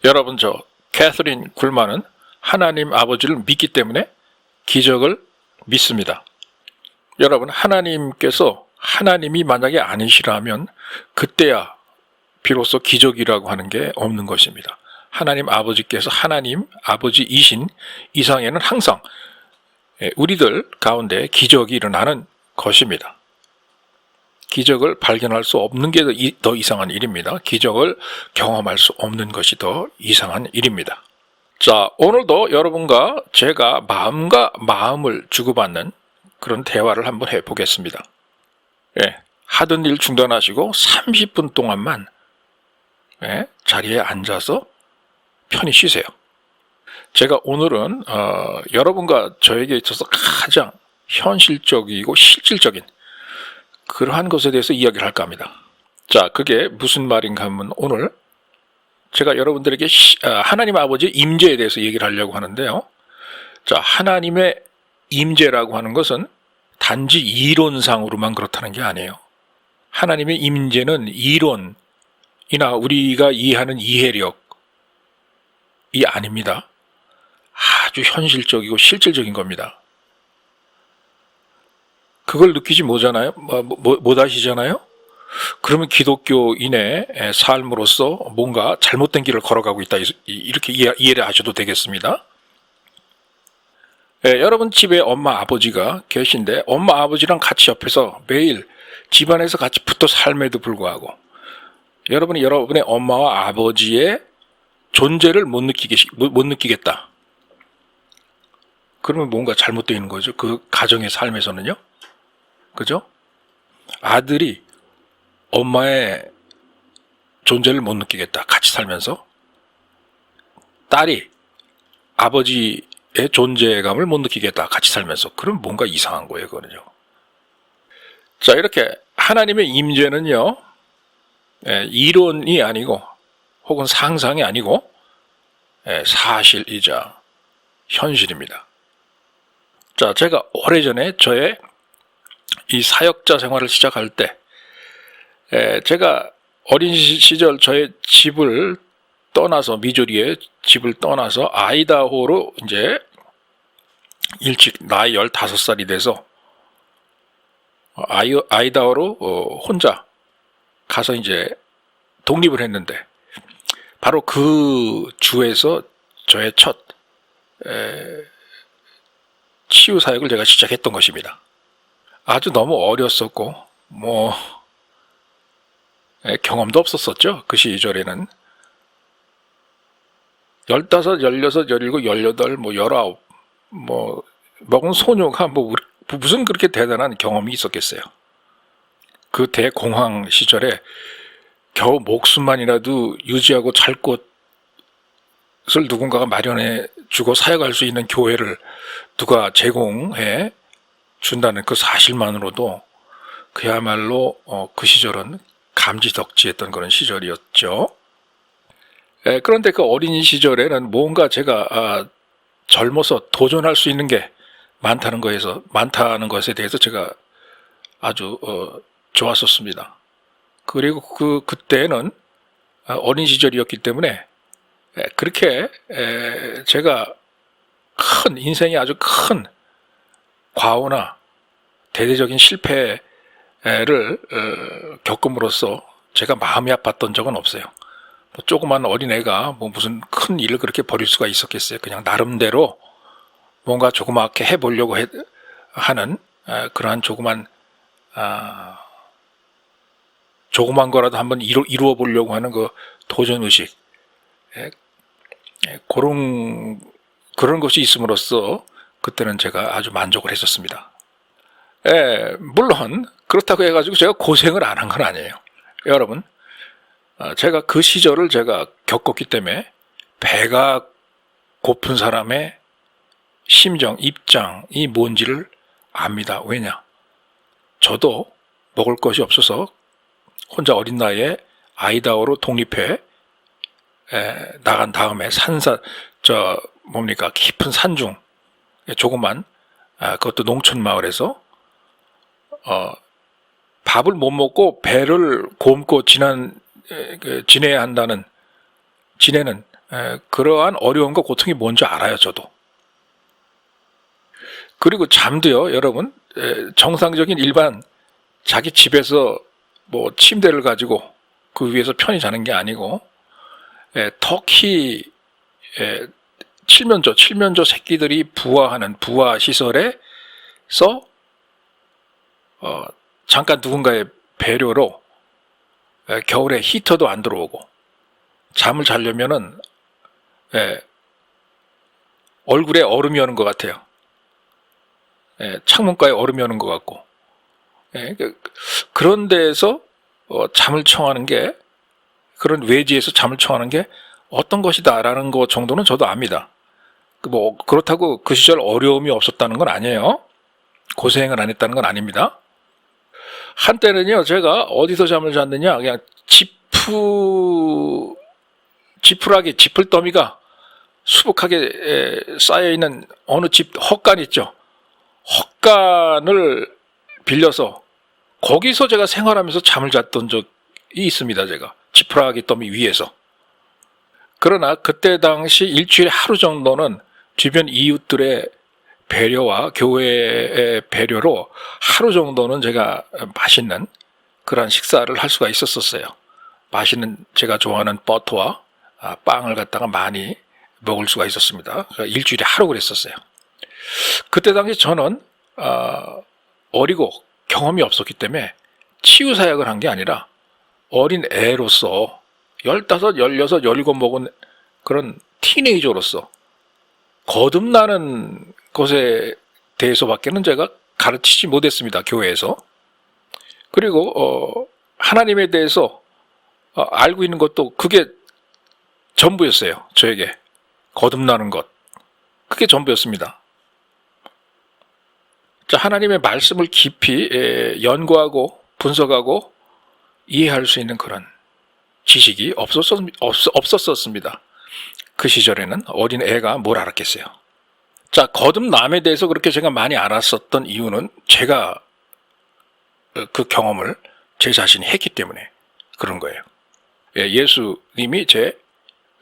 여러분, 캐서린 굴만은 하나님 아버지를 믿기 때문에 기적을 믿습니다. 여러분, 하나님께서 하나님이 만약에 아니시라면 그때야 비로소 기적이라고 하는 게 없는 것입니다. 하나님 아버지께서 하나님 아버지이신 이상에는 항상 우리들 가운데 기적이 일어나는 것입니다. 기적을 발견할 수 없는 게 더 이상한 일입니다. 기적을 경험할 수 없는 것이 더 이상한 일입니다. 자, 오늘도 여러분과 제가 마음과 마음을 주고받는 그런 대화를 한번 해보겠습니다. 하던 일 중단하시고 30분 동안만 자리에 앉아서 편히 쉬세요. 제가 오늘은 여러분과 저에게 있어서 가장 현실적이고 실질적인 그러한 것에 대해서 이야기를 할까 합니다. 자, 그게 무슨 말인가 하면 오늘 제가 여러분들에게 하나님 아버지의 임재에 대해서 얘기를 하려고 하는데요. 자, 하나님의 임재라고 하는 것은 단지 이론상으로만 그렇다는 게 아니에요. 하나님의 임재는 이론이나 우리가 이해하는 이해력이 아닙니다. 아주 현실적이고 실질적인 겁니다. 그걸 느끼지 못하시잖아요? 그러면 기독교인의 삶으로서 뭔가 잘못된 길을 걸어가고 있다, 이렇게 이해를 하셔도 되겠습니다. 여러분 집에 엄마 아버지가 계신데 엄마 아버지랑 같이 옆에서 매일 집안에서 같이 붙어 삶에도 불구하고 여러분이 여러분의 엄마와 아버지의 존재를 못 느끼겠다. 그러면 뭔가 잘못되어 있는 거죠. 그 가정의 삶에서는요. 그죠? 아들이 엄마의 존재를 못 느끼겠다. 같이 살면서. 딸이 아버지의 존재감을 못 느끼겠다. 같이 살면서. 그럼 뭔가 이상한 거예요. 그거는요. 자, 이렇게 하나님의 임재는요. 이론이 아니고 혹은 상상이 아니고 사실이자 현실입니다. 자, 제가 오래전에 저의 이 사역자 생활을 시작할 때 제가 어린 시절 저의 집을 떠나서 미주리의 집을 떠나서 아이다호로 이제 일찍 나이 15살이 돼서 아이다호로 혼자 가서 이제 독립을 했는데 바로 그 주에서 저의 첫 치유 사역을 제가 시작했던 것입니다. 아주 너무 어렸었고 경험도 없었었죠. 그 시절에는 15, 16, 17, 18, 19 먹은 소녀가 무슨 그렇게 대단한 경험이 있었겠어요. 그 대공황 시절에 겨우 목숨만이라도 유지하고 잘 곳을 누군가가 마련해 주고 사역할 수 있는 교회를 누가 제공해 준다는 그 사실만으로도 그야말로 그 시절은 감지덕지했던 그런 시절이었죠. 그런데 그 어린 시절에는 뭔가 제가 젊어서 도전할 수 있는 게 많다는 것에 대해서 제가 아주 좋았었습니다. 그리고 그때는 어린 시절이었기 때문에 그렇게 제가 인생이 아주 큰 과오나 대대적인 실패를 겪음으로써 제가 마음이 아팠던 적은 없어요. 조그만 어린애가 무슨 큰 일을 그렇게 벌일 수가 있었겠어요. 그냥 나름대로 뭔가 조그맣게 해보려고 하는 그러한 조그만 거라도 한번 이루어 보려고 하는 그 도전의식, 그런 것이 있음으로써 그때는 제가 아주 만족을 했었습니다. 물론 그렇다고 해가지고 제가 고생을 안 한 건 아니에요. 여러분, 제가 그 시절을 제가 겪었기 때문에 배가 고픈 사람의 심정, 입장이 뭔지를 압니다. 왜냐? 저도 먹을 것이 없어서 혼자 어린 나이에 아이다호로 독립해 나간 다음에 깊은 산중 조그만 그것도 농촌 마을에서 밥을 못 먹고 배를 곪고 지내는 그러한 어려움과 고통이 뭔지 알아요, 저도. 그리고 잠도요, 여러분, 정상적인 일반 자기 집에서 뭐 침대를 가지고 그 위에서 편히 자는 게 아니고, 터키 칠면조 새끼들이 부화하는 부화 시설에서 잠깐 누군가의 배려로 겨울에 히터도 안 들어오고 잠을 자려면은 얼굴에 얼음이 오는 것 같아요. 창문가에 얼음이 오는 것 같고, 그런 데에서 잠을 청하는 게, 그런 외지에서 잠을 청하는 게 어떤 것이다라는 것 정도는 저도 압니다. 뭐 그렇다고 그 시절 어려움이 없었다는 건 아니에요. 고생을 안 했다는 건 아닙니다. 한때는요, 제가 어디서 잠을 잤느냐, 그냥 지풀더미가 수북하게 쌓여있는 어느 집 헛간 있죠. 헛간을 빌려서 거기서 제가 생활하면서 잠을 잤던 적이 있습니다. 제가 지푸라기 더미 위에서. 그러나 그때 당시 일주일에 하루 정도는 주변 이웃들의 배려와 교회의 배려로 하루 정도는 제가 맛있는 그런 식사를 할 수가 있었어요. 맛있는 제가 좋아하는 버터와 빵을 갖다가 많이 먹을 수가 있었습니다. 일주일에 하루 그랬었어요. 그때 당시 저는 어리고 경험이 없었기 때문에 치유사역을 한 게 아니라 어린 애로서 15, 16, 17 먹은 그런 티네이저로서 거듭나는 것에 대해서밖에는 제가 가르치지 못했습니다. 교회에서. 그리고 하나님에 대해서 알고 있는 것도 그게 전부였어요. 저에게. 거듭나는 것. 그게 전부였습니다. 자, 하나님의 말씀을 깊이 연구하고 분석하고 이해할 수 있는 그런 지식이 없었습니다. 그 시절에는 어린 애가 뭘 알았겠어요. 자, 거듭남에 대해서 그렇게 제가 많이 알았었던 이유는 제가 그 경험을 제 자신이 했기 때문에 그런 거예요. 예수님이 제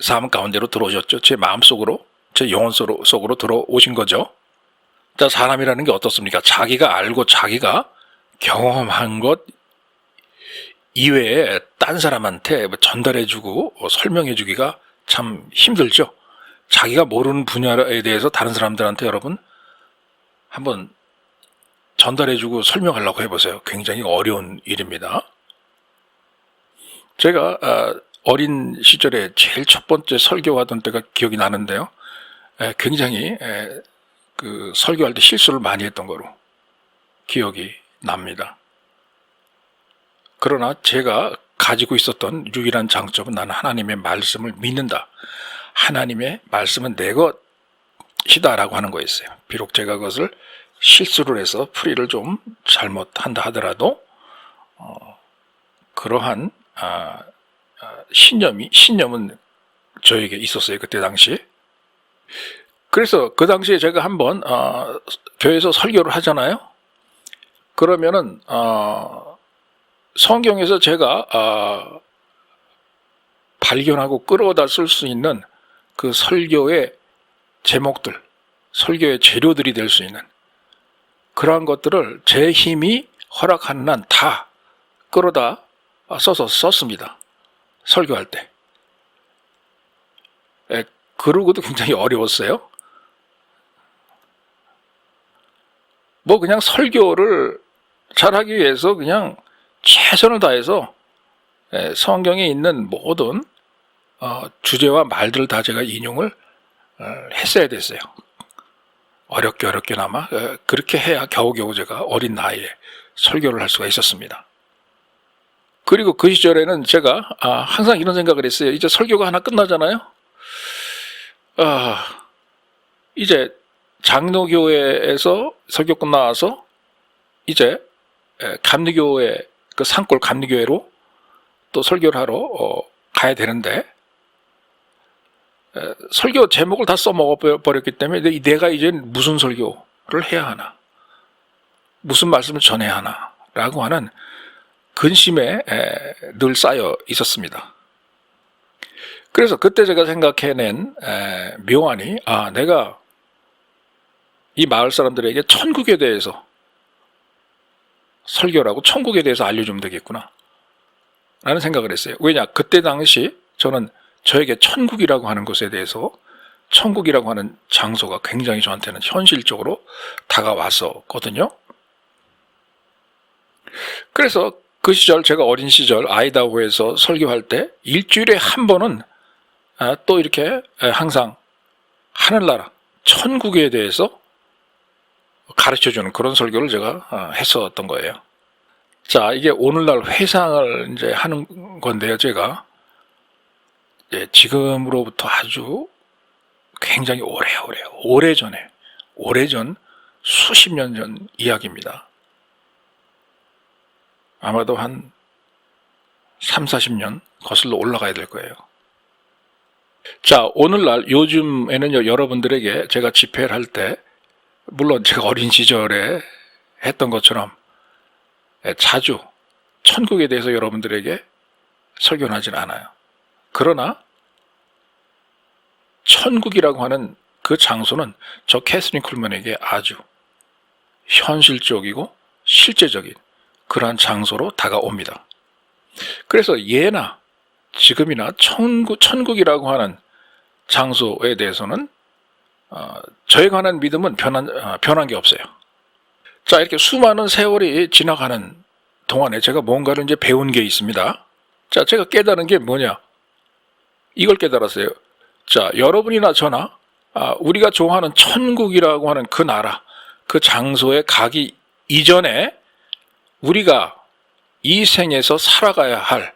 삶 가운데로 들어오셨죠. 제 마음속으로, 제 영혼 속으로 들어오신 거죠. 자, 사람이라는 게 어떻습니까? 자기가 알고 자기가 경험한 것 이외에 딴 사람한테 전달해주고 설명해주기가 참 힘들죠. 자기가 모르는 분야에 대해서 다른 사람들한테 여러분 한번 전달해주고 설명하려고 해보세요. 굉장히 어려운 일입니다. 제가 어린 시절에 제일 첫 번째 설교하던 때가 기억이 나는데요. 굉장히 그 설교할 때 실수를 많이 했던 거로 기억이 납니다. 그러나 제가 가지고 있었던 유일한 장점은 나는 하나님의 말씀을 믿는다. 하나님의 말씀은 내 것이다라고 하는 거였어요. 비록 제가 그것을 실수를 해서 풀이를 좀 잘못한다 하더라도 그러한 신념은 저에게 있었어요. 그때 당시. 그래서 그 당시에 제가 한번 교회에서 설교를 하잖아요. 그러면은 성경에서 제가 발견하고 끌어다 쓸 수 있는 그 설교의 제목들, 설교의 재료들이 될 수 있는 그러한 것들을 제 힘이 허락하는 한 다 끌어다 써서 썼습니다. 설교할 때. 그러고도 굉장히 어려웠어요. 뭐 그냥 설교를 잘하기 위해서 그냥 최선을 다해서 성경에 있는 모든 주제와 말들을 다 제가 인용을 했어야 됐어요. 어렵게나마 그렇게 해야 겨우겨우 제가 어린 나이에 설교를 할 수가 있었습니다. 그리고 그 시절에는 제가 항상 이런 생각을 했어요. 이제 설교가 하나 끝나잖아요. 이제 장로교회에서 설교 끝나서 이제 감리교회 그 산골 감리교회로 또 설교를 하러 가야 되는데 설교 제목을 다 써먹어버렸기 때문에 내가 이제 무슨 설교를 해야 하나, 무슨 말씀을 전해야 하나 라고 하는 근심에 늘 쌓여 있었습니다. 그래서 그때 제가 생각해낸 묘안이 내가 이 마을 사람들에게 천국에 대해서 설교를 하고 천국에 대해서 알려주면 되겠구나 라는 생각을 했어요. 왜냐? 그때 당시 저는 저에게 천국이라고 하는 것에 대해서, 천국이라고 하는 장소가 굉장히 저한테는 현실적으로 다가왔었거든요. 그래서 그 시절, 제가 어린 시절 아이다호에서 설교할 때 일주일에 한 번은 또 이렇게 항상 하늘나라, 천국에 대해서 가르쳐주는 그런 설교를 제가 했었던 거예요. 자, 이게 오늘날 회상을 이제 하는 건데요, 제가. 지금으로부터 아주 굉장히 오래전, 수십 년 전 이야기입니다. 아마도 한 3, 40년 거슬러 올라가야 될 거예요. 자, 오늘날 요즘에는요, 여러분들에게 제가 집회를 할 때, 물론 제가 어린 시절에 했던 것처럼 자주 천국에 대해서 여러분들에게 설교는 하진 않아요. 그러나 천국이라고 하는 그 장소는 저 캐서린 쿨먼에게 아주 현실적이고 실제적인 그러한 장소로 다가옵니다. 그래서 예나 지금이나 천국이라고 하는 장소에 대해서는 저에 관한 믿음은 변한 게 없어요. 자, 이렇게 수많은 세월이 지나가는 동안에 제가 뭔가를 이제 배운 게 있습니다. 자, 제가 깨달은 게 뭐냐? 이걸 깨달았어요. 자, 여러분이나 저나 우리가 좋아하는 천국이라고 하는 그 나라, 그 장소에 가기 이전에 우리가 이 생에서 살아가야 할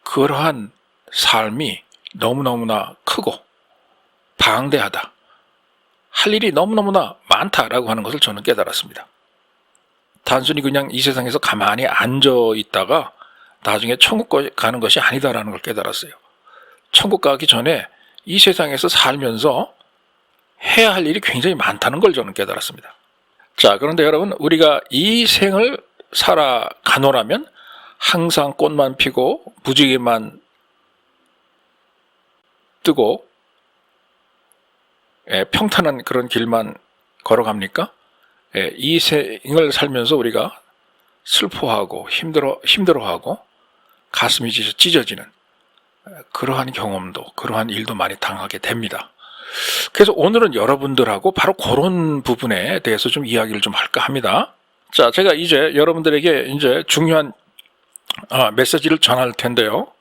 그러한 삶이 너무너무나 크고 방대하다. 할 일이 너무너무나 많다라고 하는 것을 저는 깨달았습니다. 단순히 그냥 이 세상에서 가만히 앉아 있다가 나중에 천국 가는 것이 아니다라는 걸 깨달았어요. 천국 가기 전에 이 세상에서 살면서 해야 할 일이 굉장히 많다는 걸 저는 깨달았습니다. 자, 그런데 여러분, 우리가 이 생을 살아가노라면 항상 꽃만 피고 무지개만 뜨고 평탄한 그런 길만 걸어갑니까? 이 생을 살면서 우리가 슬퍼하고 힘들어하고 가슴이 찢어지는 그러한 경험도, 그러한 일도 많이 당하게 됩니다. 그래서 오늘은 여러분들하고 바로 그런 부분에 대해서 좀 이야기를 좀 할까 합니다. 자, 제가 이제 여러분들에게 이제 중요한 메시지를 전할 텐데요.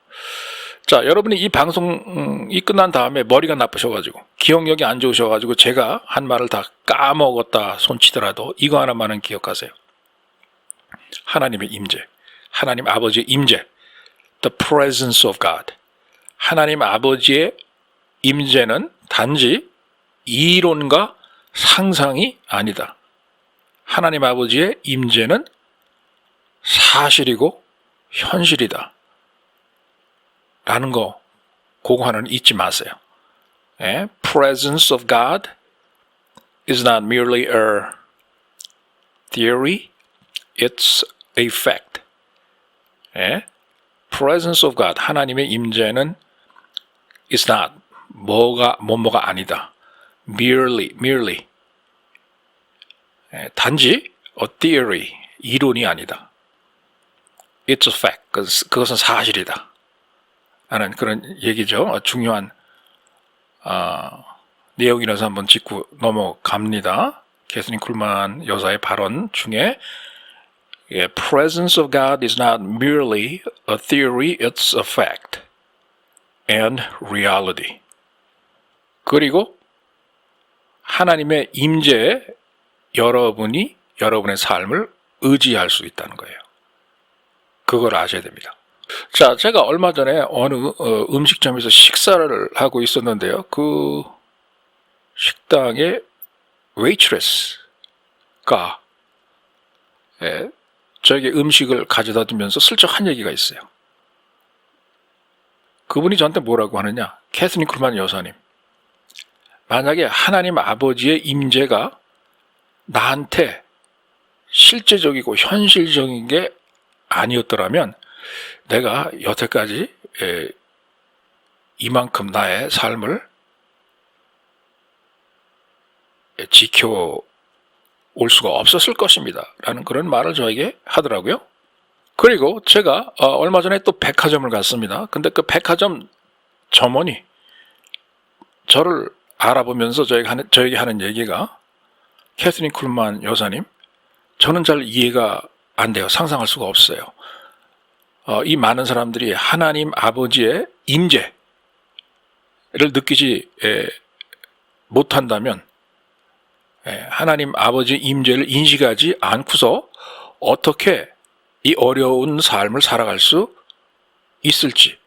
자, 여러분이 이 방송이 끝난 다음에 머리가 나쁘셔가지고 기억력이 안 좋으셔가지고 제가 한 말을 다 까먹었다 손치더라도 이거 하나만은 기억하세요. 하나님의 임재, 하나님 아버지의 임재, the presence of God. 하나님 아버지의 임재는 단지 이론과 상상이 아니다. 하나님 아버지의 임재는 사실이고 현실이다. 라는 거, 그거 하나는 잊지 마세요. Presence of God is not merely a theory, it's a fact. Presence of God, 하나님의 임재는 is not, 뭐가 아니다. merely. 단지 a theory, 이론이 아니다. It's a fact, 그것은 사실이다. 하는 그런 얘기죠. 중요한 내용이라서 한번 짚고 넘어갑니다. 캐서린 쿨만 여사의 발언 중에 Presence of God is not merely a theory, it's a fact and reality. 그리고 하나님의 임재에 여러분이 여러분의 삶을 의지할 수 있다는 거예요. 그걸 아셔야 됩니다. 자, 제가 얼마 전에 어느 음식점에서 식사를 하고 있었는데요. 그 식당의 웨이트레스가 저에게 음식을 가져다 주면서 슬쩍 한 얘기가 있어요. 그분이 저한테 뭐라고 하느냐? 캐서린 쿨만 여사님, 만약에 하나님 아버지의 임재가 나한테 실제적이고 현실적인 게 아니었더라면 내가 여태까지 이만큼 나의 삶을 지켜올 수가 없었을 것입니다. 라는 그런 말을 저에게 하더라고요. 그리고 제가 얼마 전에 또 백화점을 갔습니다. 근데 그 백화점 점원이 저를 알아보면서 저에게 하는 얘기가, 캐서린 쿨만 여사님, 저는 잘 이해가 안 돼요. 상상할 수가 없어요. 이 많은 사람들이 하나님 아버지의 임재를 느끼지 못한다면, 하나님 아버지의 임재를 인식하지 않고서 어떻게 이 어려운 삶을 살아갈 수 있을지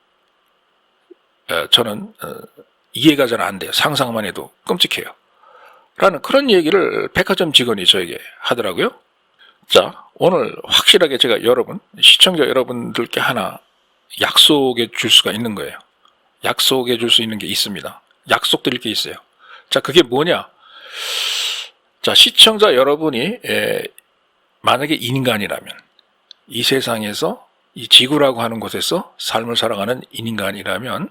저는 이해가 잘 안 돼요. 상상만 해도 끔찍해요. 라는 그런 얘기를 백화점 직원이 저에게 하더라고요. 자, 오늘 확실하게 제가 시청자 여러분들께 하나 약속해 줄 수가 있는 거예요. 약속해 줄 수 있는 게 있습니다. 약속드릴 게 있어요. 자, 그게 뭐냐? 자, 시청자 여러분이 만약에 인간이라면, 이 세상에서, 이 지구라고 하는 곳에서 삶을 살아가는 인간이라면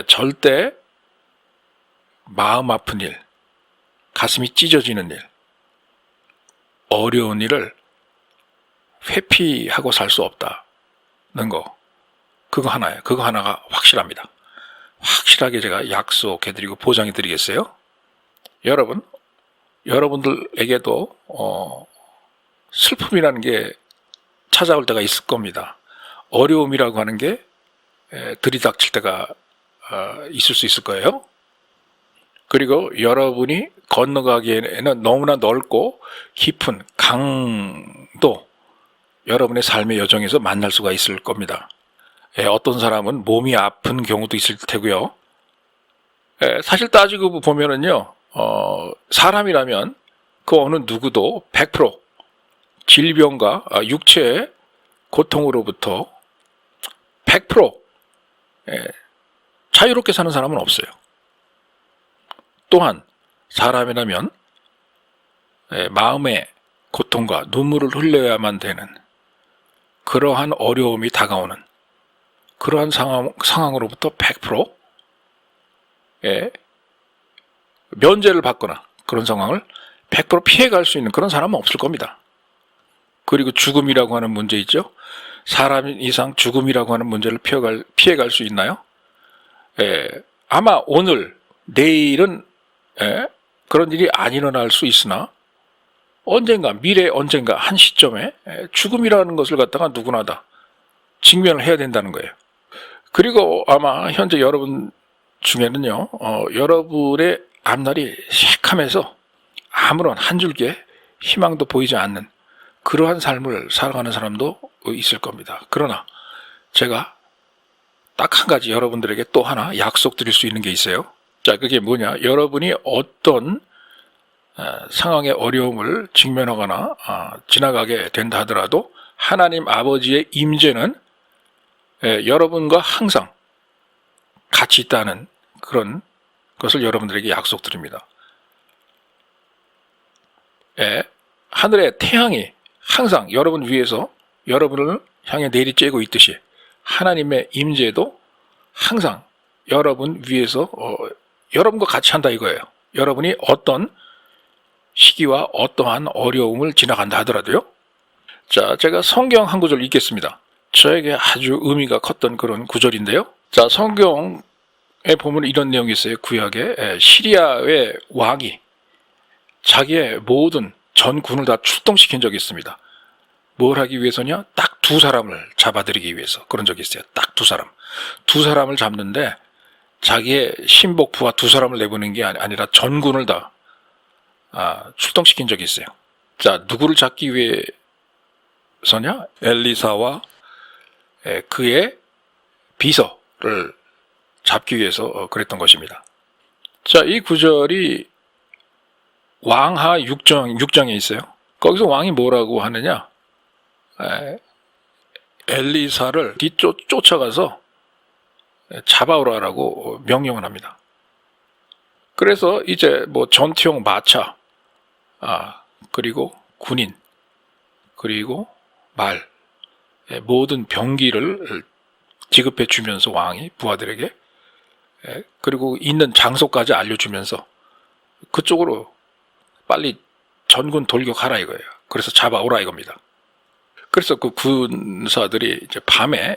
절대 마음 아픈 일, 가슴이 찢어지는 일, 어려운 일을 회피하고 살 수 없다는 거, 그거 하나예요. 그거 하나가 확실합니다. 확실하게 제가 약속해드리고 보장해드리겠어요. 여러분들에게도 슬픔이라는 게 찾아올 때가 있을 겁니다. 어려움이라고 하는 게 들이닥칠 때가 있을 수 있을 거예요. 그리고 여러분이 건너가기에는 너무나 넓고 깊은 강도 여러분의 삶의 여정에서 만날 수가 있을 겁니다. 어떤 사람은 몸이 아픈 경우도 있을 테고요. 사실 따지고 보면은요, 사람이라면 그 어느 누구도 100% 질병과 육체의 고통으로부터 100% 자유롭게 사는 사람은 없어요. 또한 사람이라면 마음의 고통과 눈물을 흘려야만 되는 그러한 어려움이 다가오는 그러한 상황으로부터 100% 면제를 받거나 그런 상황을 100% 피해갈 수 있는 그런 사람은 없을 겁니다. 그리고 죽음이라고 하는 문제 있죠. 사람 이상 죽음이라고 하는 문제를 피해갈 수 있나요? 아마 오늘, 내일은 그런 일이 안 일어날 수 있으나 언젠가, 미래 언젠가 한 시점에 죽음이라는 것을 갖다가 누구나 다 직면을 해야 된다는 거예요. 그리고 아마 현재 여러분 중에는요, 여러분의 앞날이 새카매서 아무런 한 줄기의 희망도 보이지 않는 그러한 삶을 살아가는 사람도 있을 겁니다. 그러나 제가 딱 한 가지 여러분들에게 또 하나 약속드릴 수 있는 게 있어요. 자, 그게 뭐냐? 여러분이 어떤 상황의 어려움을 직면하거나 지나가게 된다 하더라도 하나님 아버지의 임재는 여러분과 항상 같이 있다는 그런 것을 여러분들에게 약속드립니다. 하늘의 태양이 항상 여러분 위에서 여러분을 향해 내리쬐고 있듯이 하나님의 임재도 항상 여러분 위에서 여러분과 같이 한다 이거예요. 여러분이 어떤 시기와 어떠한 어려움을 지나간다 하더라도요. 자, 제가 성경 한 구절 읽겠습니다. 저에게 아주 의미가 컸던 그런 구절인데요. 자, 성경에 보면 이런 내용이 있어요. 구약에 시리아의 왕이 자기의 모든 전군을 다 출동시킨 적이 있습니다. 뭘 하기 위해서냐? 딱 두 사람을 잡아들이기 위해서 그런 적이 있어요. 딱 두 사람. 두 사람을 잡는데 자기의 신복부와 두 사람을 내보낸 게 아니라 전군을 다 출동시킨 적이 있어요. 자, 누구를 잡기 위해서냐? 엘리사와 그의 비서를 잡기 위해서 그랬던 것입니다. 자, 이 구절이 왕하 6장에 있어요. 거기서 왕이 뭐라고 하느냐? 엘리사를 쫓아가서 잡아오라고 명령을 합니다. 그래서 이제 뭐 전투용 마차, 그리고 군인, 그리고 말, 모든 병기를 지급해 주면서 왕이 부하들에게, 그리고 있는 장소까지 알려주면서 그쪽으로 빨리 전군 돌격하라 이거예요. 그래서 잡아오라 이겁니다. 그래서 그 군사들이 이제 밤에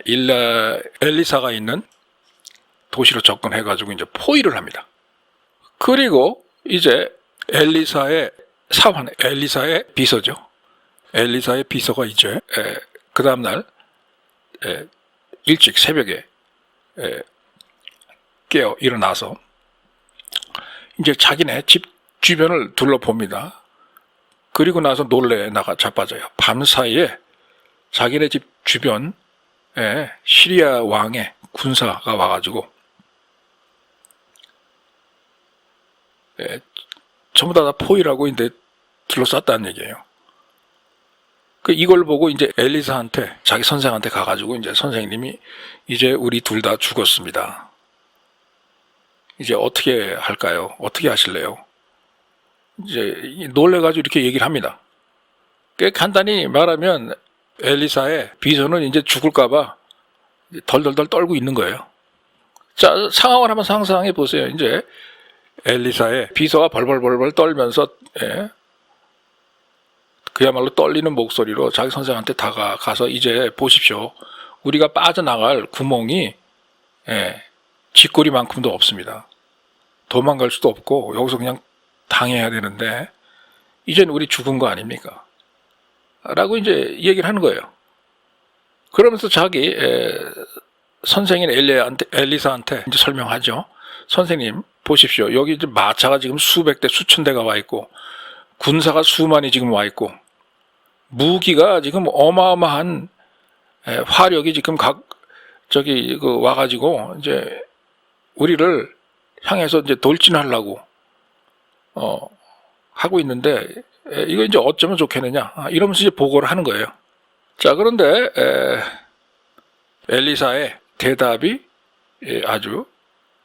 엘리사가 있는 도시로 접근해가지고 이제 포위를 합니다. 그리고 이제 엘리사의 사환, 엘리사의 비서죠. 엘리사의 비서가 이제 그 다음날 일찍 새벽에 깨어 일어나서 이제 자기네 집 주변을 둘러봅니다. 그리고 나서 놀래 나가 자빠져요. 밤 사이에 자기네 집 주변에 시리아 왕의 군사가 와가지고 전부 다 포위라고 이제 둘러쌌다는 얘기예요. 이걸 보고 이제 엘리사한테, 자기 선생한테 가가지고 이제 선생님이 이제 우리 둘 다 죽었습니다. 이제 어떻게 할까요? 어떻게 하실래요? 이제 놀래가지고 이렇게 얘기를 합니다. 간단히 말하면 엘리사의 비서는 이제 죽을까봐 덜덜덜 떨고 있는 거예요. 자, 상황을 한번 상상해 보세요. 이제 엘리사의 비서가 벌벌벌벌 떨면서 그야말로 떨리는 목소리로 자기 선생한테 다가가서 이제 보십시오. 우리가 빠져나갈 구멍이 쥐꼬리만큼도 없습니다. 도망갈 수도 없고 여기서 그냥 당해야 되는데 이제는 우리 죽은 거 아닙니까? 라고 이제 얘기를 하는 거예요. 그러면서 자기 선생인 엘리사한테 이제 설명하죠. 선생님 보십시오. 여기 이제 마차가 지금 수백 대 수천 대가 와 있고 군사가 수만이 지금 와 있고 무기가 지금 어마어마한 화력이 지금 와가지고 이제 우리를 향해서 이제 돌진하려고 하고 있는데 이거 이제 어쩌면 좋겠느냐 이러면서 이제 보고를 하는 거예요. 자, 그런데 엘리사의 대답이 아주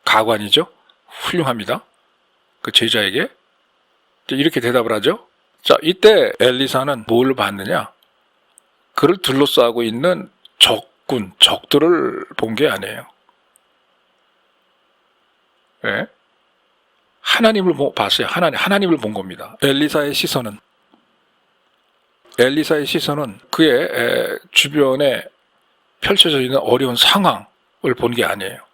가관이죠. 훌륭합니다. 그 제자에게 이렇게 대답을 하죠. 자, 이때 엘리사는 뭘 봤느냐? 그를 둘러싸고 있는 적들을 본 게 아니에요. 하나님을 봤어요. 하나님을 본 겁니다. 엘리사의 시선은 그의 주변에 펼쳐져 있는 어려운 상황을 본 게 아니에요.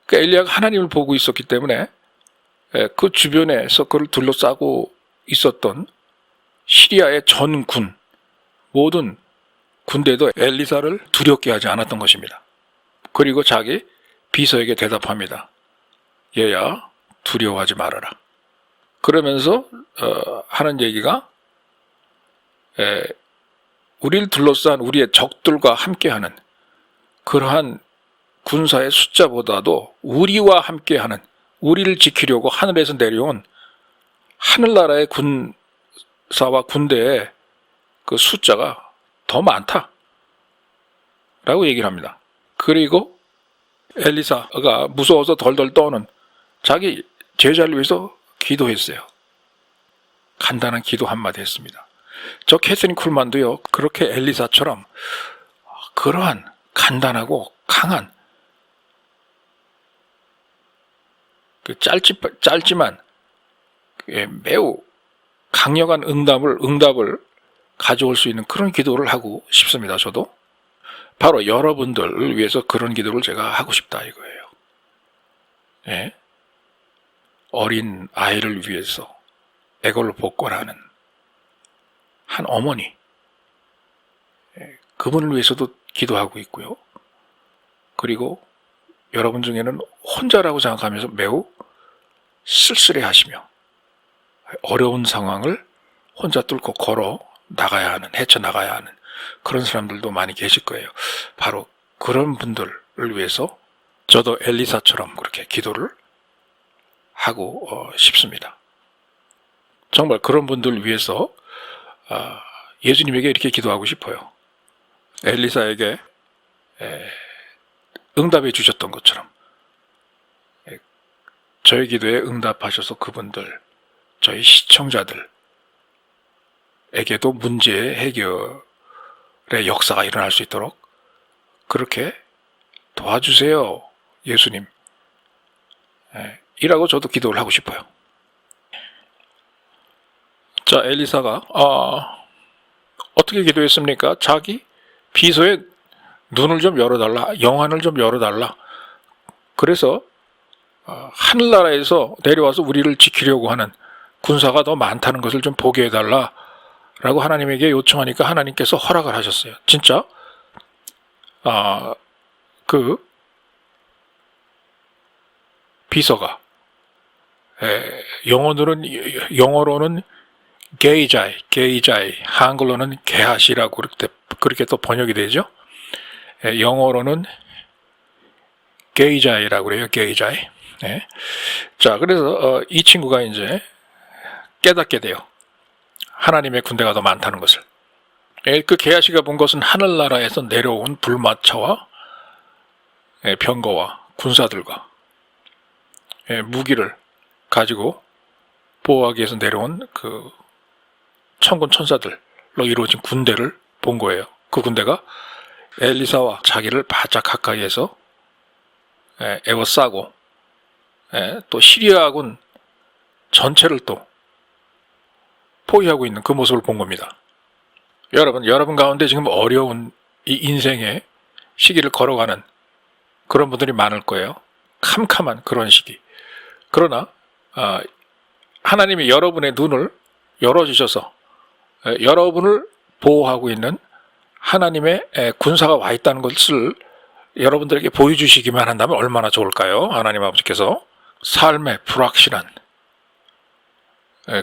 그러니까 엘리야가 하나님을 보고 있었기 때문에 그 주변에서 그를 둘러싸고 있었던 시리아의 전군, 모든 군대도 엘리사를 두렵게 하지 않았던 것입니다. 그리고 자기 비서에게 대답합니다. 얘야, 두려워하지 말아라. 그러면서 하는 얘기가 우리를 둘러싼 우리의 적들과 함께하는 그러한 군사의 숫자보다도 우리와 함께하는, 우리를 지키려고 하늘에서 내려온 하늘나라의 군사와 군대의 그 숫자가 더 많다 라고 얘기를 합니다. 그리고 엘리사가 무서워서 덜덜 떠는 자기 제자를 위해서 기도했어요. 간단한 기도 한마디 했습니다. 저 캐서린 쿨만도요, 그렇게 엘리사처럼 그러한 간단하고 강한 짧지만 매우 강력한 응답을 가져올 수 있는 그런 기도를 하고 싶습니다. 저도 바로 여러분들을 위해서 그런 기도를 제가 하고 싶다 이거예요. 어린 아이를 위해서 애걸복걸하는 한 어머니, 그분을 위해서도 기도하고 있고요. 그리고 여러분 중에는 혼자라고 생각하면서 매우 쓸쓸해하시며 어려운 상황을 혼자 뚫고 걸어 나가야 하는, 헤쳐나가야 하는 그런 사람들도 많이 계실 거예요. 바로 그런 분들을 위해서 저도 엘리사처럼 그렇게 기도를 하고 싶습니다. 정말 그런 분들을 위해서 예수님에게 이렇게 기도하고 싶어요. 엘리사에게 응답해 주셨던 것처럼 저희 기도에 응답하셔서 그분들, 저희 시청자들에게도 문제 해결의 역사가 일어날 수 있도록 그렇게 도와주세요, 예수님. 이라고 저도 기도를 하고 싶어요. 자, 엘리사가 어떻게 기도했습니까? 자기 비서의 눈을 좀 열어달라, 영안을 좀 열어달라. 그래서 하늘나라에서 내려와서 우리를 지키려고 하는 군사가 더 많다는 것을 좀 보게 해달라 라고 하나님에게 요청하니까 하나님께서 허락을 하셨어요. 진짜 그 비서가 영어로는 게이자이, 한글로는 게하시라고 그렇게 또 번역이 되죠. 영어로는 게이자이라고 그래요. 게이자이. 자, 그래서 이 친구가 이제 깨닫게 돼요. 하나님의 군대가 더 많다는 것을. 그 게하시가 본 것은 하늘나라에서 내려온 불마차와 병거와 군사들과 무기를 가지고 보호하기 위해서 내려온 그 천군 천사들로 이루어진 군대를 본 거예요. 그 군대가 엘리사와 자기를 바짝 가까이에서 에워싸고 또 시리아군 전체를 또 포위하고 있는 그 모습을 본 겁니다. 여러분 가운데 지금 어려운 이 인생의 시기를 걸어가는 그런 분들이 많을 거예요. 캄캄한 그런 시기. 그러나 하나님이 여러분의 눈을 열어주셔서 여러분을 보호하고 있는 하나님의 군사가 와 있다는 것을 여러분들에게 보여주시기만 한다면 얼마나 좋을까요? 하나님 아버지께서 삶의 불확실한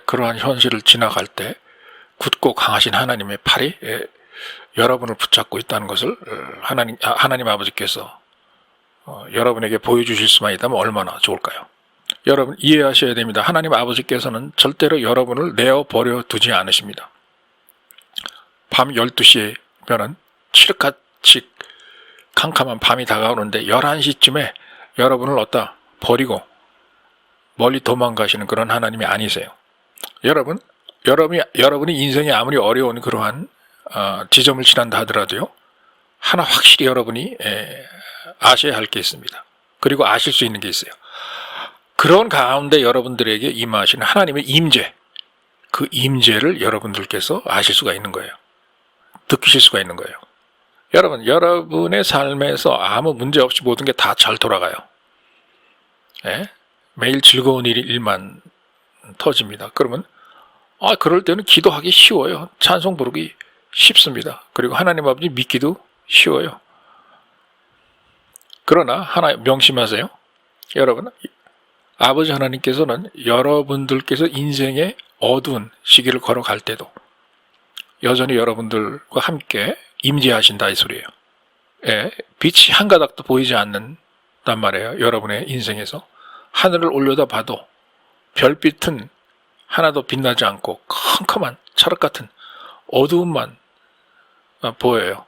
그러한 현실을 지나갈 때 굳고 강하신 하나님의 팔이 여러분을 붙잡고 있다는 것을 하나님 아버지께서 여러분에게 보여주실 수만 있다면 얼마나 좋을까요? 여러분 이해하셔야 됩니다. 하나님 아버지께서는 절대로 여러분을 내어버려 두지 않으십니다. 밤 12시면은 칠흑같이 캄캄한 밤이 다가오는데 11시쯤에 여러분을 얻다 버리고 멀리 도망가시는 그런 하나님이 아니세요. 여러분이 인생이 아무리 어려운 그러한 지점을 지난다 하더라도요, 하나 확실히 여러분이 아셔야 할 게 있습니다. 그리고 아실 수 있는 게 있어요. 그런 가운데 여러분들에게 임하시는 하나님의 임재, 그 임재를 여러분들께서 아실 수가 있는 거예요. 느끼실 수가 있는 거예요. 여러분의 삶에서 아무 문제 없이 모든 게 다 잘 돌아가요. 매일 즐거운 일만 터집니다. 그러면 그럴 때는 기도하기 쉬워요. 찬송 부르기 쉽습니다. 그리고 하나님 아버지 믿기도 쉬워요. 그러나 하나 명심하세요. 여러분, 아버지 하나님께서는 여러분들께서 인생의 어두운 시기를 걸어갈 때도 여전히 여러분들과 함께 임재하신다 이 소리예요. 빛이 한 가닥도 보이지 않는단 말이에요. 여러분의 인생에서 하늘을 올려다 봐도 별빛은 하나도 빛나지 않고 컴컴한 찰흙 같은 어두움만 보여요.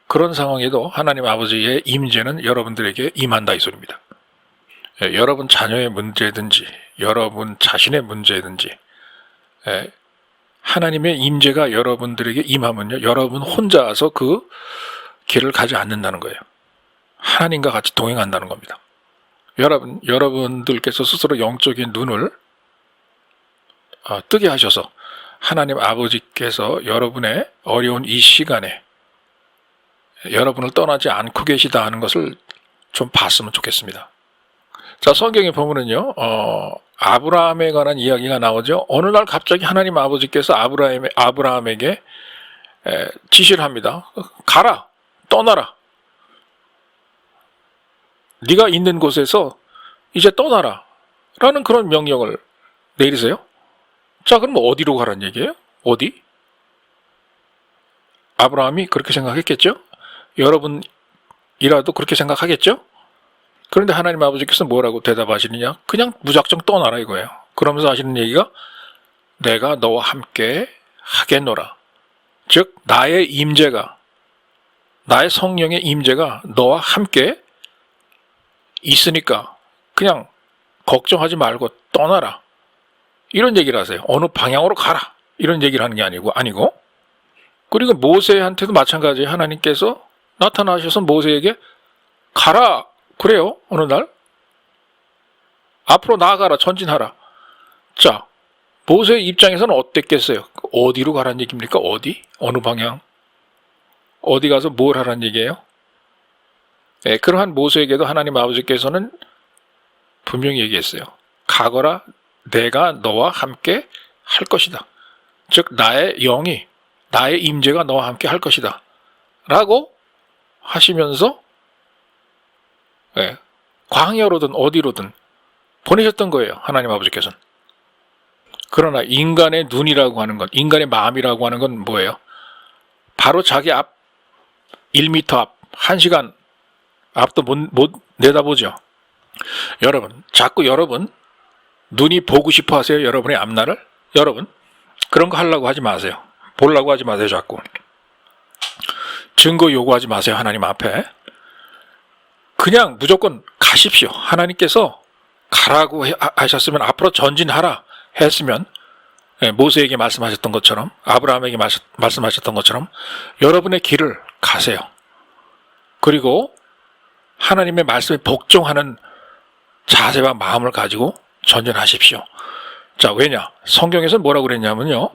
그런 상황에도 하나님 아버지의 임재는 여러분들에게 임한다 이 소리입니다. 여러분 자녀의 문제든지 여러분 자신의 문제든지 하나님의 임재가 여러분들에게 임하면요, 여러분 혼자서 그 길을 가지 않는다는 거예요. 하나님과 같이 동행한다는 겁니다. 여러분들께서 스스로 영적인 눈을 뜨게 하셔서 하나님 아버지께서 여러분의 어려운 이 시간에 여러분을 떠나지 않고 계시다 하는 것을 좀 봤으면 좋겠습니다. 자, 성경에 보면은요, 아브라함에 관한 이야기가 나오죠. 어느 날 갑자기 하나님 아버지께서 아브라함에게 지시를 합니다. 가라, 떠나라. 네가 있는 곳에서 이제 떠나라. 라는 그런 명령을 내리세요. 자, 그럼 어디로 가라는 얘기예요? 어디? 아브라함이 그렇게 생각했겠죠? 여러분이라도 그렇게 생각하겠죠? 그런데 하나님 아버지께서 뭐라고 대답하시느냐? 그냥 무작정 떠나라 이거예요. 그러면서 하시는 얘기가 내가 너와 함께 하겠노라. 즉 나의 임재가, 나의 성령의 임재가 너와 함께 있으니까 그냥 걱정하지 말고 떠나라. 이런 얘기를 하세요. 어느 방향으로 가라. 이런 얘기를 하는 게 아니고 그리고 모세한테도 마찬가지예요. 하나님께서 나타나셔서 모세에게 가라 그래요. 어느 날 앞으로 나아가라, 전진하라. 자, 모세의 입장에서는 어땠겠어요? 어디로 가라는 얘기입니까? 어디? 어느 방향? 어디 가서 뭘 하라는 얘기예요? 예, 그러한 모세에게도 하나님 아버지께서는 분명히 얘기했어요. 가거라, 내가 너와 함께 할 것이다. 즉 나의 영이, 나의 임재가 너와 함께 할 것이다 라고 하시면서 예, 광야로든 어디로든 보내셨던 거예요. 하나님 아버지께서는. 그러나 인간의 눈이라고 하는 건, 인간의 마음이라고 하는 건 뭐예요? 바로 자기 앞 1m 앞, 1시간 앞도 못 내다보죠. 여러분, 자꾸 여러분 눈이 보고 싶어 하세요. 여러분의 앞날을. 여러분, 그런 거 하려고 하지 마세요. 보려고 하지 마세요. 자꾸 증거 요구하지 마세요. 하나님 앞에. 그냥 무조건 가십시오. 하나님께서 가라고 하셨으면, 앞으로 전진하라 했으면, 모세에게 말씀하셨던 것처럼, 아브라함에게 말씀하셨던 것처럼 여러분의 길을 가세요. 그리고 하나님의 말씀에 복종하는 자세와 마음을 가지고 전진하십시오. 자, 왜냐? 성경에서 뭐라고 그랬냐면요,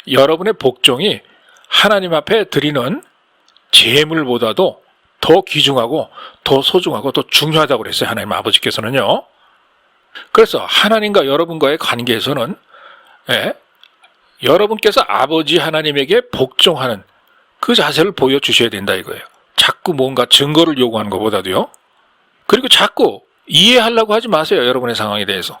여러분의 복종이 하나님 앞에 드리는 재물보다도 더 귀중하고 더 소중하고 더 중요하다고 그랬어요. 하나님 아버지께서는요. 그래서 하나님과 여러분과의 관계에서는 여러분께서 아버지 하나님에게 복종하는 그 자세를 보여주셔야 된다 이거예요. 자꾸 뭔가 증거를 요구하는 것보다도요. 그리고 자꾸 이해하려고 하지 마세요. 여러분의 상황에 대해서.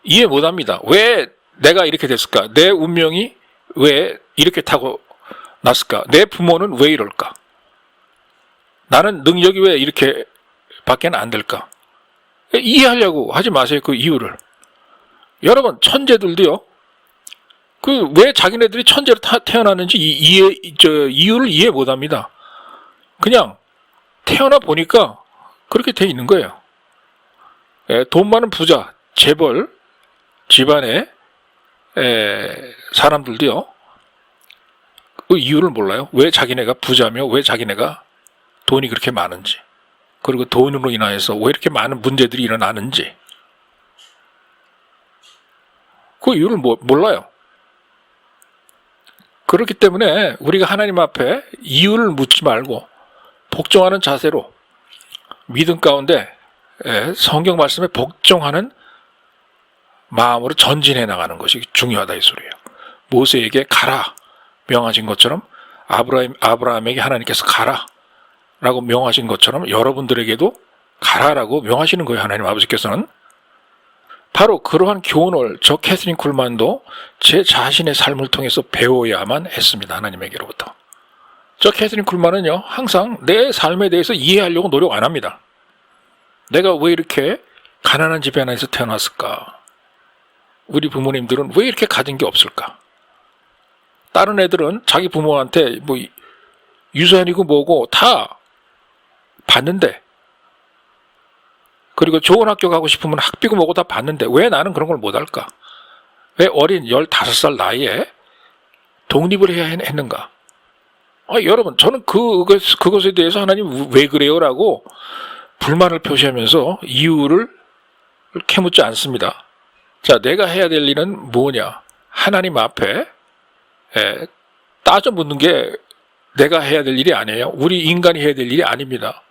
이해 못합니다. 왜 내가 이렇게 됐을까? 내 운명이 왜 이렇게 타고 났을까? 내 부모는 왜 이럴까? 나는 능력이 왜 이렇게 밖에는 안 될까? 이해하려고 하지 마세요. 그 이유를. 여러분, 천재들도요, 그 왜 자기네들이 천재로 태어났는지 이유를 이해 못합니다. 그냥 태어나 보니까 그렇게 돼 있는 거예요. 돈 많은 부자, 재벌 집안의 사람들도요, 그 이유를 몰라요. 왜 자기네가 부자며 왜 자기네가 돈이 그렇게 많은지, 그리고 돈으로 인하여서 왜 이렇게 많은 문제들이 일어나는지 그 이유를 몰라요. 그렇기 때문에 우리가 하나님 앞에 이유를 묻지 말고 복종하는 자세로 믿음 가운데 성경 말씀에 복종하는 마음으로 전진해 나가는 것이 중요하다 이 소리예요. 모세에게 가라 명하신 것처럼, 아브라함에게 하나님께서 가라 라고 명하신 것처럼 여러분들에게도 가라라고 명하시는 거예요. 하나님 아버지께서는. 바로 그러한 교훈을 저 캐서린 쿨만도 제 자신의 삶을 통해서 배워야만 했습니다. 하나님에게로부터. 저 캐서린 쿨만은요, 항상 내 삶에 대해서 이해하려고 노력 안 합니다. 내가 왜 이렇게 가난한 집에 하나에서 태어났을까? 우리 부모님들은 왜 이렇게 가진 게 없을까? 다른 애들은 자기 부모한테 뭐 유산이고 뭐고 다 받는데, 그리고 좋은 학교 가고 싶으면 학비고 뭐고 다 받는데 왜 나는 그런 걸 못할까? 왜 어린 15살 나이에 독립을 해야 했는가? 여러분, 저는 그것에 대해서 하나님 왜 그래요? 라고 불만을 표시하면서 이유를 캐묻지 않습니다. 자, 내가 해야 될 일은 뭐냐? 하나님 앞에 따져 묻는 게 내가 해야 될 일이 아니에요. 우리 인간이 해야 될 일이 아닙니다.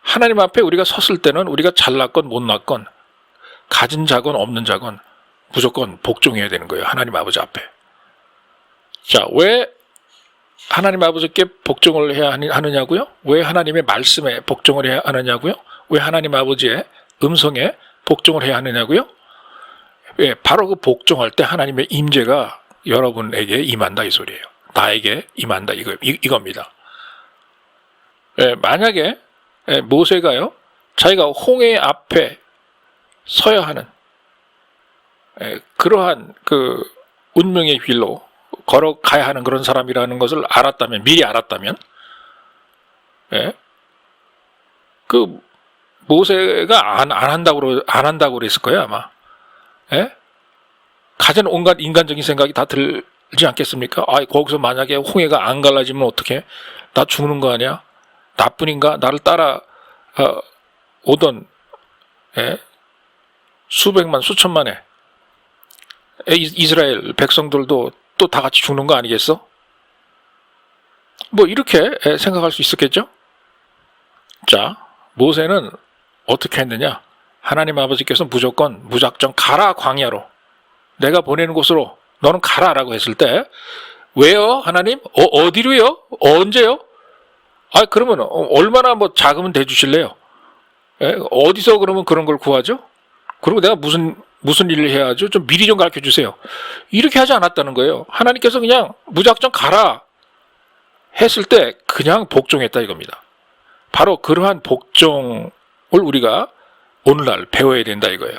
하나님 앞에 우리가 섰을 때는 우리가 잘났건 못났건 가진 자건 없는 자건 무조건 복종해야 되는 거예요. 하나님 아버지 앞에. 자, 왜 하나님 아버지께 복종을 해야 하느냐고요? 왜 하나님의 말씀에 복종을 해야 하느냐고요? 왜 하나님 아버지의 음성에 복종을 해야 하느냐고요? 예, 바로 그 복종할 때 하나님의 임재가 여러분에게 임한다 이 소리예요. 나에게 임한다 이겁니다. 예, 만약에 모세가요, 자기가 홍해 앞에 서야 하는 그러한 그 운명의 길로 걸어가야 하는 그런 사람이라는 것을 알았다면, 미리 알았다면, 그 모세가 안 한다고 그랬을 거예요 아마. 가진 온갖 인간적인 생각이 다 않겠습니까? 아, 거기서 만약에 홍해가 안 갈라지면 어떡해? 나 죽는 거 아니야? 나뿐인가? 나를 따라 오던 수백만 수천만의 이스라엘 백성들도 또 다 같이 죽는 거 아니겠어? 뭐 이렇게 생각할 수 있었겠죠? 자, 모세는 어떻게 했느냐? 하나님 아버지께서 무작정 가라 광야로, 내가 보내는 곳으로 너는 가라라고 했을 때, 왜요 하나님? 어디로요? 언제요? 아, 그러면 얼마나 뭐 자금은 대주실래요? 어디서 그러면 그런 걸 구하죠? 그리고 내가 무슨 일을 해야 하죠? 좀 미리 좀 가르쳐 주세요. 이렇게 하지 않았다는 거예요. 하나님께서 그냥 무작정 가라 했을 때 그냥 복종했다 이겁니다. 바로 그러한 복종을 우리가 오늘날 배워야 된다 이거예요.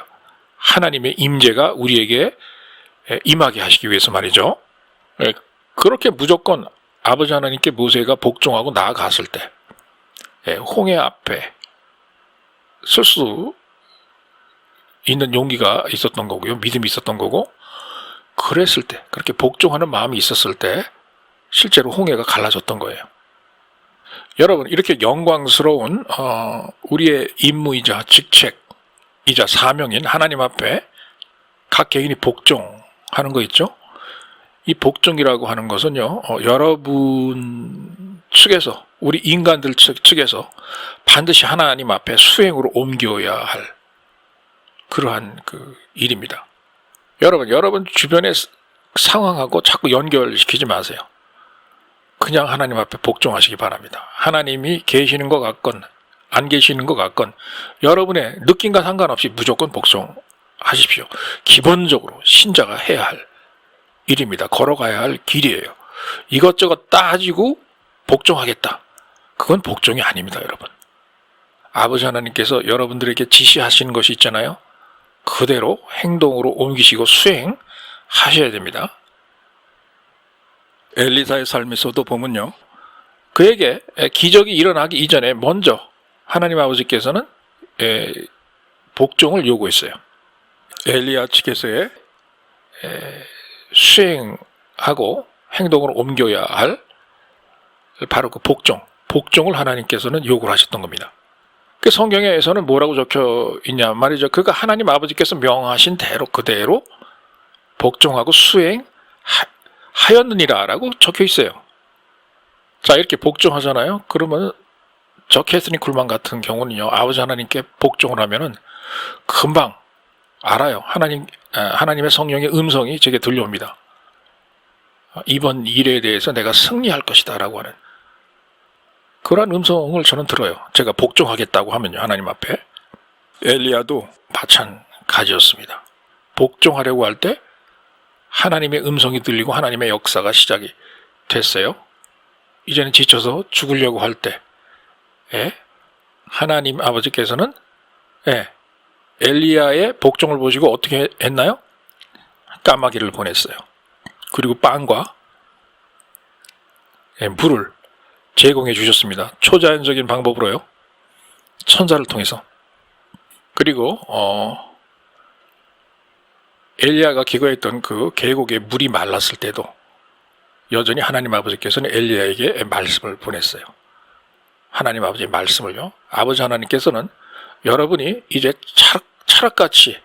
하나님의 임재가 우리에게 임하게 하시기 위해서 말이죠. 그렇게 무조건 아버지 하나님께 모세가 복종하고 나아갔을 때 홍해 앞에 설 수 있는 용기가 있었던 거고요. 믿음이 있었던 거고, 그랬을 때, 그렇게 복종하는 마음이 있었을 때 실제로 홍해가 갈라졌던 거예요. 여러분, 이렇게 영광스러운 우리의 임무이자 직책이자 사명인 하나님 앞에 각 개인이 복종하는 거 있죠? 이 복종이라고 하는 것은요, 여러분 측에서, 우리 인간들 측에서 반드시 하나님 앞에 수행으로 옮겨야 할 그러한 그 일입니다. 여러분 주변의 상황하고 자꾸 연결시키지 마세요. 그냥 하나님 앞에 복종하시기 바랍니다. 하나님이 계시는 것 같건 안 계시는 것 같건 여러분의 느낌과 상관없이 무조건 복종하십시오. 기본적으로 신자가 해야 할 일입니다. 걸어가야 할 길이에요. 이것저것 따지고 복종하겠다. 그건 복종이 아닙니다, 여러분. 아버지 하나님께서 여러분들에게 지시하시는 것이 있잖아요. 그대로 행동으로 옮기시고 수행하셔야 됩니다. 엘리사의 삶에서도 보면요, 그에게 기적이 일어나기 이전에 먼저 하나님 아버지께서는 복종을 요구했어요. 엘리야 측에서의 수행하고 행동으로 옮겨야 할 바로 그 복종을 하나님께서는 요구를 하셨던 겁니다. 그 성경에서는 뭐라고 적혀 있냐 말이죠. 그가 하나님 아버지께서 명하신 대로 그대로 복종하고 수행하였느니라라고 적혀 있어요. 자, 이렇게 복종하잖아요. 그러면 저 캐서린 쿨만 같은 경우는요, 아버지 하나님께 복종을 하면은 금방 알아요. 하나님의 성령의 음성이 제게 들려옵니다. 이번 일에 대해서 내가 승리할 것이다 라고 하는 그러한 음성을 저는 들어요. 제가 복종하겠다고 하면요, 하나님 앞에. 엘리야도 마찬가지였습니다. 복종하려고 할 때 하나님의 음성이 들리고 하나님의 역사가 시작이 됐어요. 이제는 지쳐서 죽으려고 할 때 하나님 아버지께서는 엘리야의 복종을 보시고 어떻게 했나요? 까마귀를 보냈어요. 그리고 빵과 물을 제공해 주셨습니다. 초자연적인 방법으로요. 천사를 통해서. 그리고 엘리야가 기거했던 그 계곡에 물이 말랐을 때도 여전히 하나님 아버지께서는 엘리야에게 말씀을 보냈어요. 하나님 아버지의 말씀을요. 아버지 하나님께서는 여러분이 이제 철학같이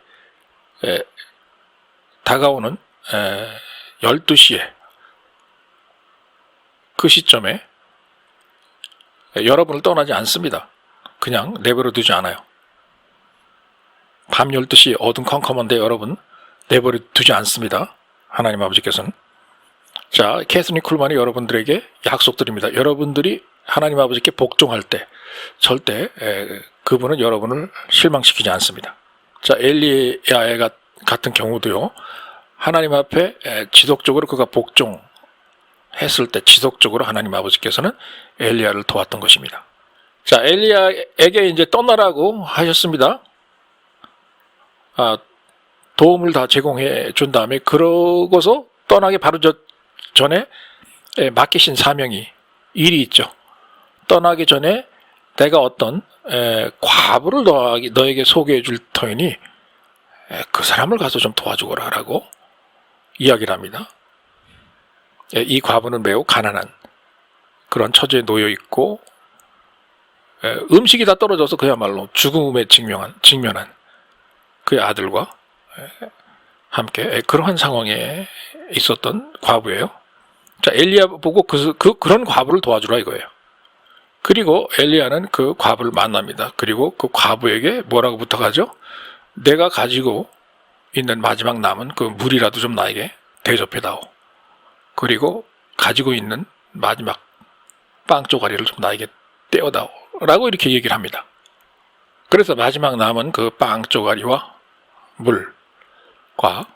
다가오는 12시에 그 시점에 여러분을 떠나지 않습니다. 그냥 내버려 두지 않아요. 밤 12시 어둠컴컴한데 여러분 내버려 두지 않습니다. 하나님 아버지께서는. 자, 캐서린 쿨만이 여러분들에게 약속드립니다. 여러분들이 하나님 아버지께 복종할 때 절대 그분은 여러분을 실망시키지 않습니다. 자, 엘리야 같은 경우도요, 하나님 앞에 지속적으로 그가 복종했을 때 지속적으로 하나님 아버지께서는 엘리야를 도왔던 것입니다. 자, 엘리야에게 이제 떠나라고 하셨습니다. 도움을 다 제공해 준 다음에 그러고서 떠나기 바로 전에 맡기신 사명이 일이 있죠. 떠나기 전에 내가 어떤 과부를 너에게 소개해 줄 터이니 그 사람을 가서 좀 도와주거라 라고 이야기를 합니다. 이 과부는 매우 가난한 그런 처지에 놓여 있고 음식이 다 떨어져서 그야말로 죽음에 직면한 그의 아들과 함께 그러한 상황에 있었던 과부예요. 자, 엘리야 보고 그런 과부를 도와주라 이거예요. 그리고 엘리야는 그 과부를 만납니다. 그리고 그 과부에게 뭐라고 부탁하죠? 내가 가지고 있는 마지막 남은 그 물이라도 좀 나에게 대접해다오. 그리고 가지고 있는 마지막 빵 쪼가리를 좀 나에게 떼어다오. 라고 이렇게 얘기를 합니다. 그래서 마지막 남은 그 빵 쪼가리와 물과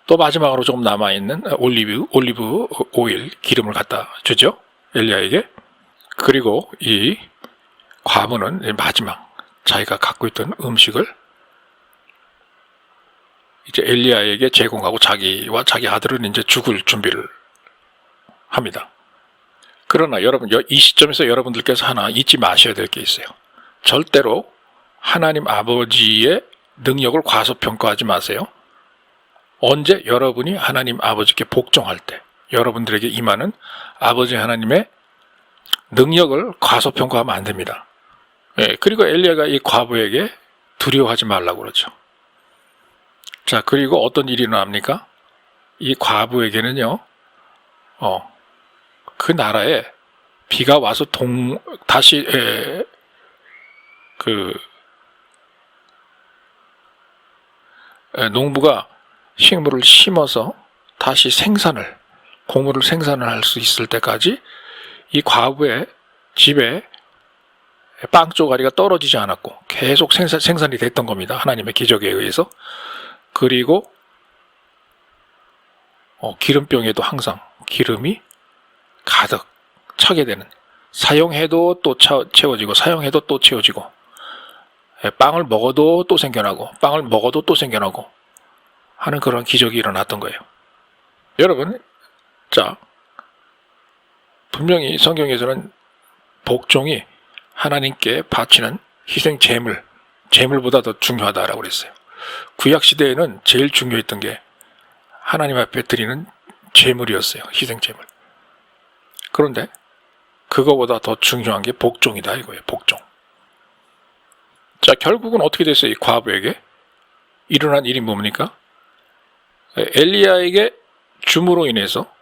또 마지막으로 조금 남아있는 올리브 오일, 기름을 갖다 주죠. 엘리야에게. 그리고 이 과부는 마지막 자기가 갖고 있던 음식을 이제 엘리야에게 제공하고 자기와 자기 아들은 이제 죽을 준비를 합니다. 그러나 여러분, 이 시점에서 여러분들께서 하나 잊지 마셔야 될 게 있어요. 절대로 하나님 아버지의 능력을 과소평가하지 마세요. 언제 여러분이 하나님 아버지께 복종할 때 여러분들에게 임하는 아버지 하나님의 능력을 과소평가하면 안 됩니다. 그리고 엘리야가 이 과부에게 두려워하지 말라고 그러죠. 자, 그리고 어떤 일이 일어납니까? 이 과부에게는요, 그 나라에 비가 와서 다시 농부가 식물을 심어서 다시 곡물을 생산을 할 수 있을 때까지 이 과부의 집에 빵 쪼가리가 떨어지지 않았고 계속 생산이 됐던 겁니다. 하나님의 기적에 의해서. 그리고 기름병에도 항상 기름이 가득 차게 되는, 사용해도 또 채워지고 사용해도 또 채워지고, 빵을 먹어도 또 생겨나고 빵을 먹어도 또 생겨나고 하는 그런 기적이 일어났던 거예요. 여러분, 자, 분명히 성경에서는 복종이 하나님께 바치는 희생 제물보다 더 중요하다라고 그랬어요. 구약 시대에는 제일 중요했던 게 하나님 앞에 드리는 제물이었어요. 희생 제물. 그런데 그거보다 더 중요한 게 복종이다 이거예요. 복종. 자, 결국은 어떻게 됐어요? 이 과부에게 일어난 일이 뭡니까? 엘리야에게 줌으로 인해서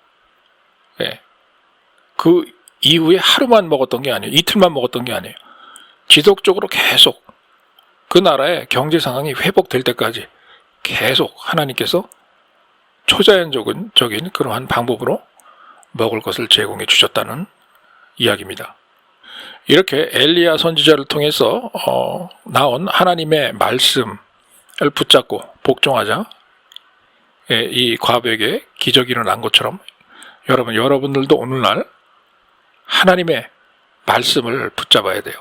그 이후에 하루만 먹었던 게 아니에요. 이틀만 먹었던 게 아니에요. 지속적으로 계속 그 나라의 경제 상황이 회복될 때까지 계속 하나님께서 초자연적인 그러한 방법으로 먹을 것을 제공해 주셨다는 이야기입니다. 이렇게 엘리야 선지자를 통해서 나온 하나님의 말씀을 붙잡고 복종하자 이 과부에게 기적이 일어난 것처럼 여러분들도 오늘날 하나님의 말씀을 붙잡아야 돼요.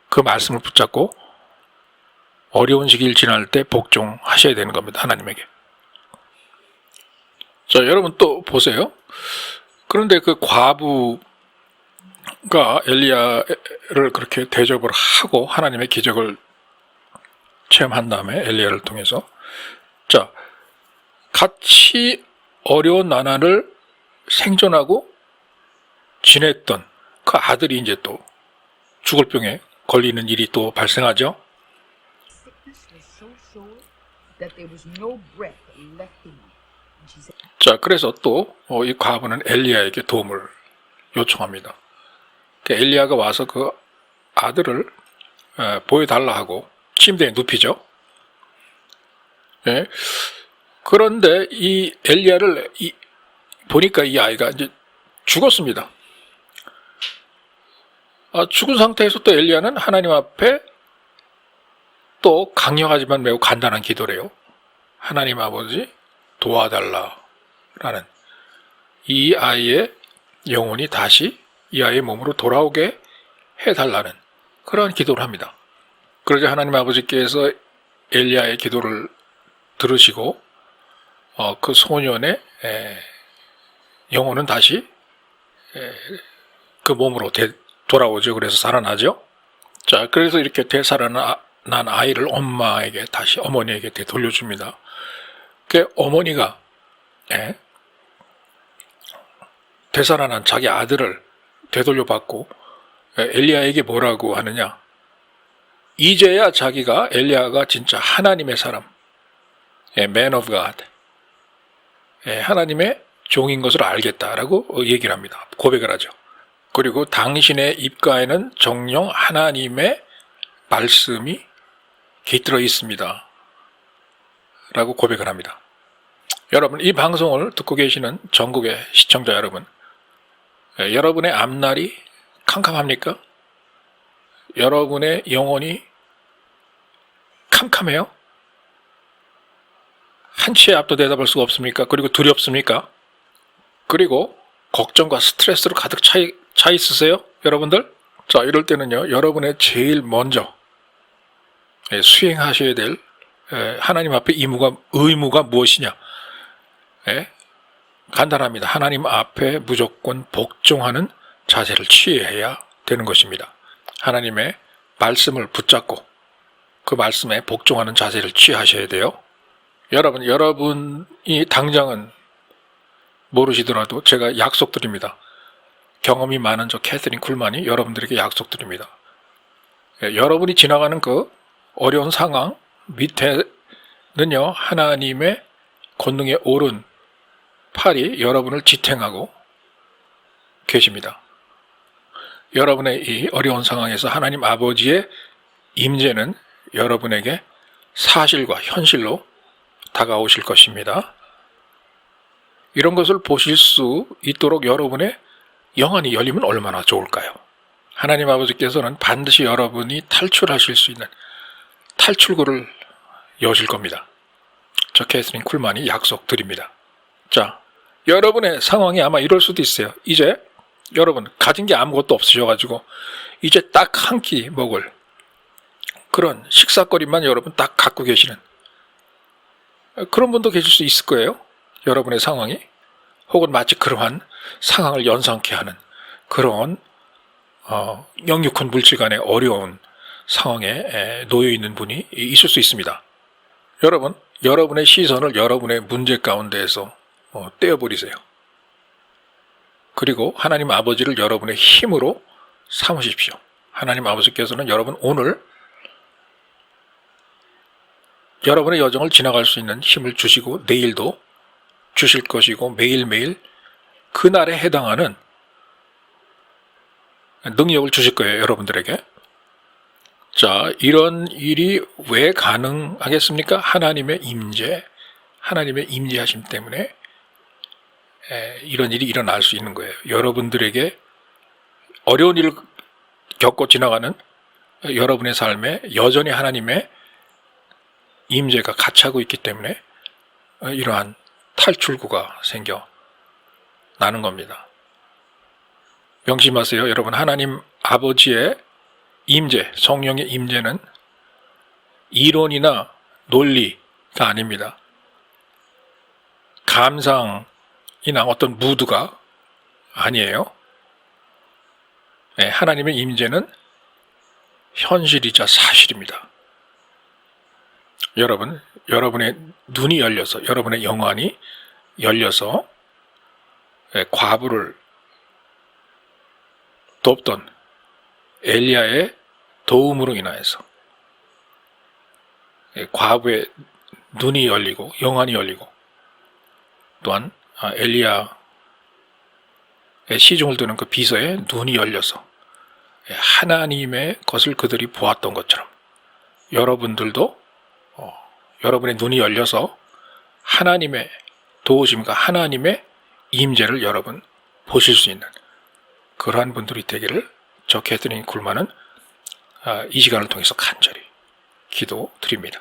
그 말씀을 붙잡고 어려운 시기를 지날 때 복종하셔야 되는 겁니다. 하나님에게. 자, 여러분 또 보세요. 그런데 그 과부가 엘리야를 그렇게 대접을 하고 하나님의 기적을 체험한 다음에 엘리야를 통해서, 자, 같이 어려운 나날을 생존하고 지냈던 그 아들이 이제 또 죽을 병에 걸리는 일이 또 발생하죠. 자, 그래서 또 이 과부는 엘리야에게 도움을 요청합니다. 엘리야가 와서 그 아들을 보여달라 하고 침대에 눕히죠. 그런데 이 엘리야를 보니까 이 아이가 이제 죽었습니다. 죽은 상태에서 또 엘리야는 하나님 앞에 또 강력하지만 매우 간단한 기도를 해요. 하나님 아버지 도와달라라는, 이 아이의 영혼이 다시 이 아이의 몸으로 돌아오게 해달라는 그러한 기도를 합니다. 그러자 하나님 아버지께서 엘리야의 기도를 들으시고 그 소년의 영혼은 다시 그 몸으로 돌아오죠. 그래서 살아나죠. 자, 그래서 이렇게 되살아난 아이를 어머니에게 돌려줍니다. 그 어머니가 되살아난 자기 아들을 되돌려받고 엘리야에게 뭐라고 하느냐? 이제야 자기가 엘리야가 진짜 하나님의 사람, man of God, 하나님의 종인 것을 알겠다라고 얘기를 합니다. 고백을 하죠. 그리고 당신의 입가에는 정녕 하나님의 말씀이 깃들어 있습니다. 라고 고백을 합니다. 여러분, 이 방송을 듣고 계시는 전국의 시청자 여러분, 여러분의 앞날이 캄캄합니까? 여러분의 영혼이 캄캄해요? 한치의 앞도 내다볼 수가 없습니까? 그리고 두렵습니까? 그리고 걱정과 스트레스로 가득 차 있으세요? 여러분들? 자, 이럴 때는요, 여러분의 제일 먼저 수행하셔야 될 하나님 앞에 의무가 무엇이냐? 간단합니다. 하나님 앞에 무조건 복종하는 자세를 취해야 되는 것입니다. 하나님의 말씀을 붙잡고 그 말씀에 복종하는 자세를 취하셔야 돼요. 여러분이 당장은 모르시더라도 제가 약속드립니다. 경험이 많은 저 캐서린 쿨만이 여러분들에게 약속드립니다. 여러분이 지나가는 그 어려운 상황 밑에는요, 하나님의 권능에 오른 팔이 여러분을 지탱하고 계십니다. 여러분의 이 어려운 상황에서 하나님 아버지의 임재는 여러분에게 사실과 현실로 다가오실 것입니다. 이런 것을 보실 수 있도록 여러분의 영안이 열리면 얼마나 좋을까요? 하나님 아버지께서는 반드시 여러분이 탈출하실 수 있는 탈출구를 여실 겁니다. 저 캐서린 쿨만이 약속드립니다. 자, 여러분의 상황이 아마 이럴 수도 있어요. 이제 여러분 가진 게 아무것도 없으셔가지고 이제 딱 한 끼 먹을 그런 식사거리만 여러분 딱 갖고 계시는 그런 분도 계실 수 있을 거예요. 여러분의 상황이 혹은 마치 그러한 상황을 연상케 하는 그런 영육한 물질 간의 어려운 상황에 놓여 있는 분이 있을 수 있습니다. 여러분의 시선을 여러분의 문제 가운데에서 떼어버리세요. 그리고 하나님 아버지를 여러분의 힘으로 삼으십시오. 하나님 아버지께서는 여러분 오늘 여러분의 여정을 지나갈 수 있는 힘을 주시고 내일도 주실 것이고 매일매일 그날에 해당하는 능력을 주실 거예요. 여러분들에게. 자, 이런 일이 왜 가능하겠습니까? 하나님의 임재하심 때문에 이런 일이 일어날 수 있는 거예요. 여러분들에게 어려운 일을 겪고 지나가는 여러분의 삶에 여전히 하나님의 임재가 같이 하고 있기 때문에 이러한 탈출구가 생겨나는 겁니다. 명심하세요. 여러분, 하나님 아버지의 임재, 성령의 임재는 이론이나 논리가 아닙니다. 감상이나 어떤 무드가 아니에요. 하나님의 임재는 현실이자 사실입니다. 여러분의 눈이 열려서, 여러분의 영안이 열려서 과부를 돕던 엘리야의 도움으로 인하여서 과부의 눈이 열리고 영안이 열리고 또한 엘리야의 시중을 드는 그 비서의 눈이 열려서 하나님의 것을 그들이 보았던 것처럼 여러분들도 여러분의 눈이 열려서 하나님의 도우심과 하나님의 임재를 여러분 보실 수 있는 그러한 분들이 되기를 저 캐서린 쿨만은 이 시간을 통해서 간절히 기도드립니다.